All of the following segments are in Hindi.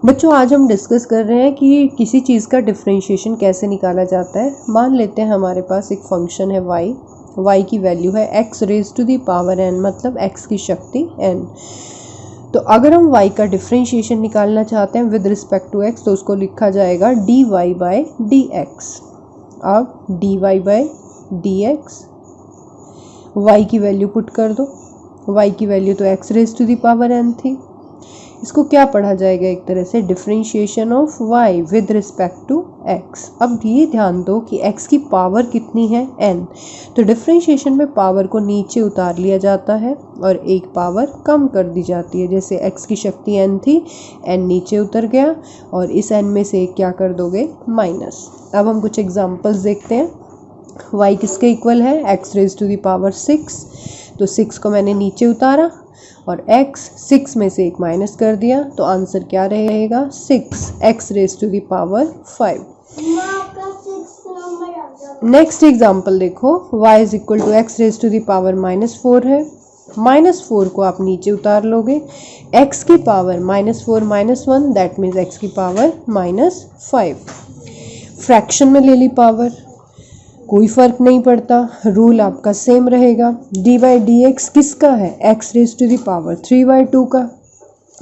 बच्चों आज हम डिस्कस कर रहे हैं कि किसी चीज़ का डिफरेंशिएशन कैसे निकाला जाता है। मान लेते हैं हमारे पास एक फंक्शन है y की वैल्यू है x raise to the power n, मतलब x की शक्ति n। तो अगर हम y का डिफरेंशिएशन निकालना चाहते हैं विद रिस्पेक्ट टू x तो उसको लिखा जाएगा dy बाई dx। अब dy बाई dx y की वैल्यू पुट कर दो, y की वैल्यू तो x raise to the power n थी। इसको क्या पढ़ा जाएगा, एक तरह से differentiation of y with respect to x। अब ये ध्यान दो कि x की पावर कितनी है n, तो डिफरेंशिएशन में पावर को नीचे उतार लिया जाता है और एक पावर कम कर दी जाती है। जैसे x की शक्ति n थी, n नीचे उतर गया और इस n में से एक क्या कर दोगे, माइनस। अब हम कुछ एग्जांपल्स देखते हैं। y किसके इक्वल है, x raise to the power 6, तो 6 को मैंने नीचे उतारा और x 6 में से एक माइनस कर दिया, तो आंसर क्या रहेगा 6x raise to the power 5। Next example देखो, y is equal to x raise to the power -4 है। -4 को आप नीचे उतार लोगे, x की पावर -4 -1 दैट मीन्स x की पावर -5। फ्रैक्शन में ले ली पावर, कोई फर्क नहीं पड़ता, रूल आपका सेम रहेगा। डी बाई डी एक्स किसका है, x raise to the power 3/2 का।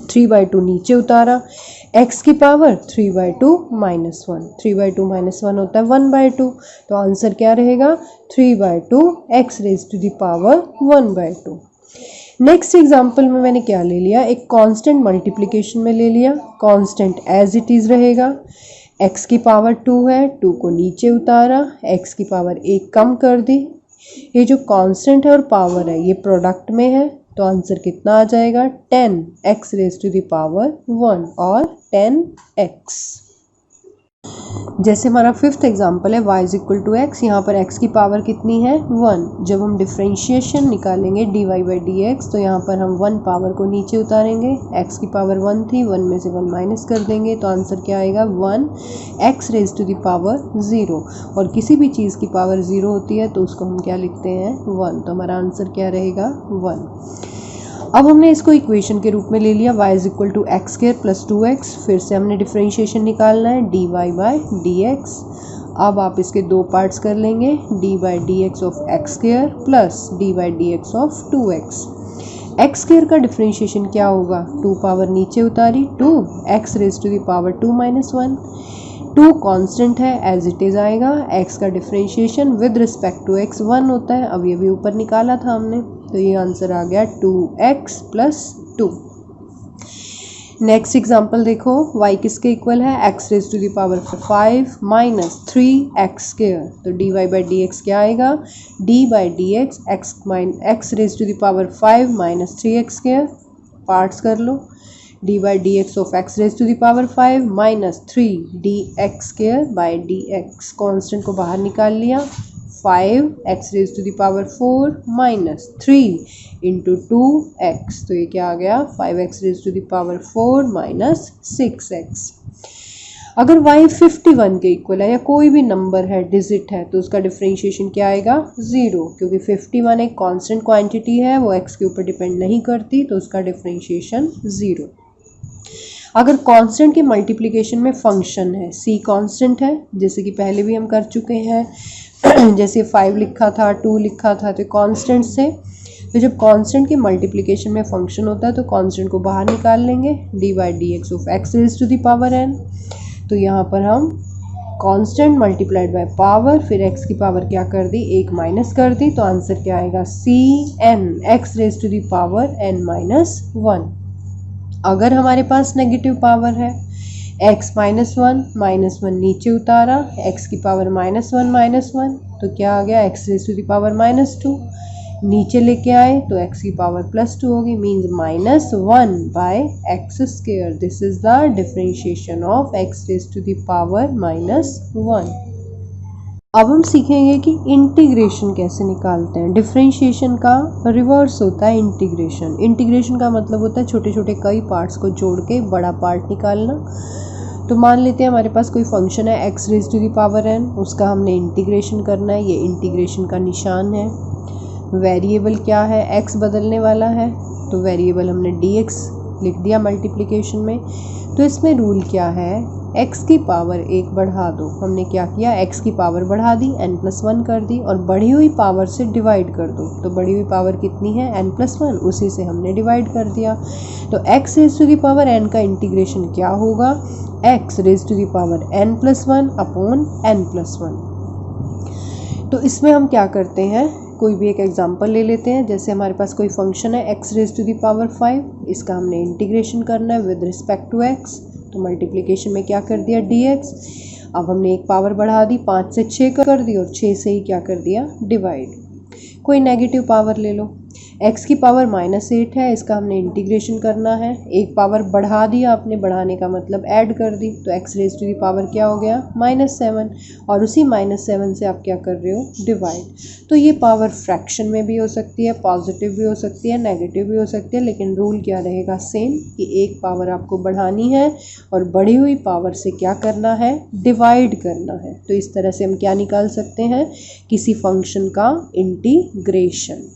3/2 नीचे उतारा, x की पावर 3/2 -1, 3/2 -1 होता है 1/2, तो आंसर क्या रहेगा 3/2 x raise to the power 1/2। Next example में मैंने क्या ले लिया, एक कांस्टेंट मल्टीप्लिकेशन में ले लिया, कांस्टेंट एज इट इज रहेगा। x की पावर 2 है, 2 को नीचे उतारा, x की पावर 1 कम कर दी। ये जो कांस्टेंट है और पावर है ये प्रोडक्ट में है, तो आंसर कितना आ जाएगा 10x raise to the power 1 और 10x। जैसे हमारा फिफ्थ एग्जांपल है y is equal to x, यहाँ पर x की पावर कितनी है 1। जब हम डिफरेंशिएशन निकालेंगे dy बाई dx तो यहाँ पर हम 1 पावर को नीचे उतारेंगे, x की पावर 1 थी, 1 में से 1 माइनस कर देंगे, तो आंसर क्या आएगा 1x raise to the power 0। और किसी भी चीज़ की पावर 0 होती है तो उसको हम क्या लिखते हैं 1, तो हमारा आंसर क्या रहेगा 1। अब हमने इसको इक्वेशन के रूप में ले लिया, y is equal to x square plus 2x। फिर से हमने डिफरेंशिएशन निकालना है dy बाई dx। अब आप इसके दो पार्ट्स कर लेंगे, dy by dx of x square plus dy by dx of 2x। X square का डिफरेंशिएशन क्या होगा, 2 पावर नीचे उतारी, 2x raise to the power 2 -1। 2 constant है एज इट इज आएगा, x का differentiation with respect to x 1 होता है, अब ये भी ऊपर निकाला था हमने, तो ये आंसर आ गया 2x प्लस 2। नेक्स्ट एग्जांपल देखो, y किसके इक्वल है, x raise to the power 5 minus 3x square, तो dy बाई dx क्या आएगा, d by dx x raise to the power 5 minus 3x square. Parts कर लो, d by dx of x raise to the power 5 minus 3 dx square by dx। Constant को बाहर निकाल लिया, 5x raise to the power 4 minus 3 into 2x, तो ये क्या आ गया 5x raise to the power 4 minus 6x। अगर y 51 के इक्वल है या कोई भी नंबर है, डिजिट है, तो उसका डिफरेंशिएशन क्या आएगा 0, क्योंकि 51 एक कांस्टेंट क्वांटिटी है, वो x के ऊपर डिपेंड नहीं करती, तो उसका डिफरेंशिएशन 0। अगर कांस्टेंट के मल्टीप्लिकेशन में फंक्शन है, c कांस्टेंट है, जैसे कि पहले भी हम कर चुके हैं, जैसे 5 लिखा था, 2 लिखा था, तो कांस्टेंट से, तो जब कांस्टेंट के मल्टीप्लिकेशन में फंक्शन होता है तो कांस्टेंट को बाहर निकाल लेंगे, d by d x of x raise to the power n। तो यहाँ पर हम कांस्टेंट मल्टीप्लाइड बाय पावर, फिर x की पावर क्या कर दी, 1 माइनस कर दी, तो आंसर क्या आएगा cn x raise to the power n minus 1। अगर हमारे पास नेगेटिव पावर है, x -1 नीचे उतारा, x की पावर -1 तो क्या आ गया x raise to the power -2। नीचे लेके आए तो x की पावर +2 होगी, means -1 by x square. This is the differentiation of x raise to the power -1। अब हम सीखेंगे कि इंटीग्रेशन कैसे निकालते हैं। डिफरेंशिएशन का रिवर्स होता है इंटीग्रेशन। इंटीग्रेशन का मतलब होता है छोटे छोटे कई पार्ट्स को जोड़ के बड़ा पार्ट निकालना। तो मान लेते हैं हमारे पास कोई फंक्शन है x raise to the power n, उसका हमने इंटीग्रेशन करना है, ये इंटीग्रेशन का निशान है। वेरिएबल क्या है, x बदलने वाला है, तो वेरिएबल हमने dx लिख दिया मल्टीप्लिकेशन में। तो इसमें रूल क्या है, x की पावर 1 बढ़ा दो। हमने क्या किया, x की पावर बढ़ा दी, n+1 कर दी और बढ़ी हुई पावर से डिवाइड कर दो। तो बढ़ी हुई पावर कितनी है, n+1, उसी से हमने डिवाइड कर दिया। तो x raise to the power n का इंटीग्रेशन क्या होगा, x raise to the power n+1 upon n+1। तो इसमें हम क्या करते हैं, कोई भी एक एग्जांपल ले लेते हैं। जैसे हमारे पास कोई फंक्शन है x raise to the power 5, इसका हमने इंटीग्रेशन करना है विद रिस्पेक्ट टू x। तो मल्टीप्लिकेशन में क्या कर दिया, dx। अब हमने एक पावर बढ़ा दी, 5 से 6 कर दी और 6 से ही क्या कर दिया, डिवाइड। कोई नेगेटिव पावर ले लो, x की पावर -8 है, इसका हमने इंटीग्रेशन करना है। एक पावर बढ़ा दिया आपने, बढ़ाने का मतलब ऐड कर दी, तो x raise to the power क्या हो गया, -7। और उसी -7 से आप क्या कर रहे हो, डिवाइड। तो ये पावर फ्रैक्शन में भी हो सकती है, पॉजिटिव भी हो सकती है, नेगेटिव भी हो सकती है, लेकिन रूल क्या रहेगा, सेम, कि एक पावर आपको बढ़ानी है और बढ़ी हुई पावर से क्या करना है, डिवाइड करना है। तो इस तरह से हम क्या निकाल सकते हैं, किसी फंक्शन का इंटीग्रेशन।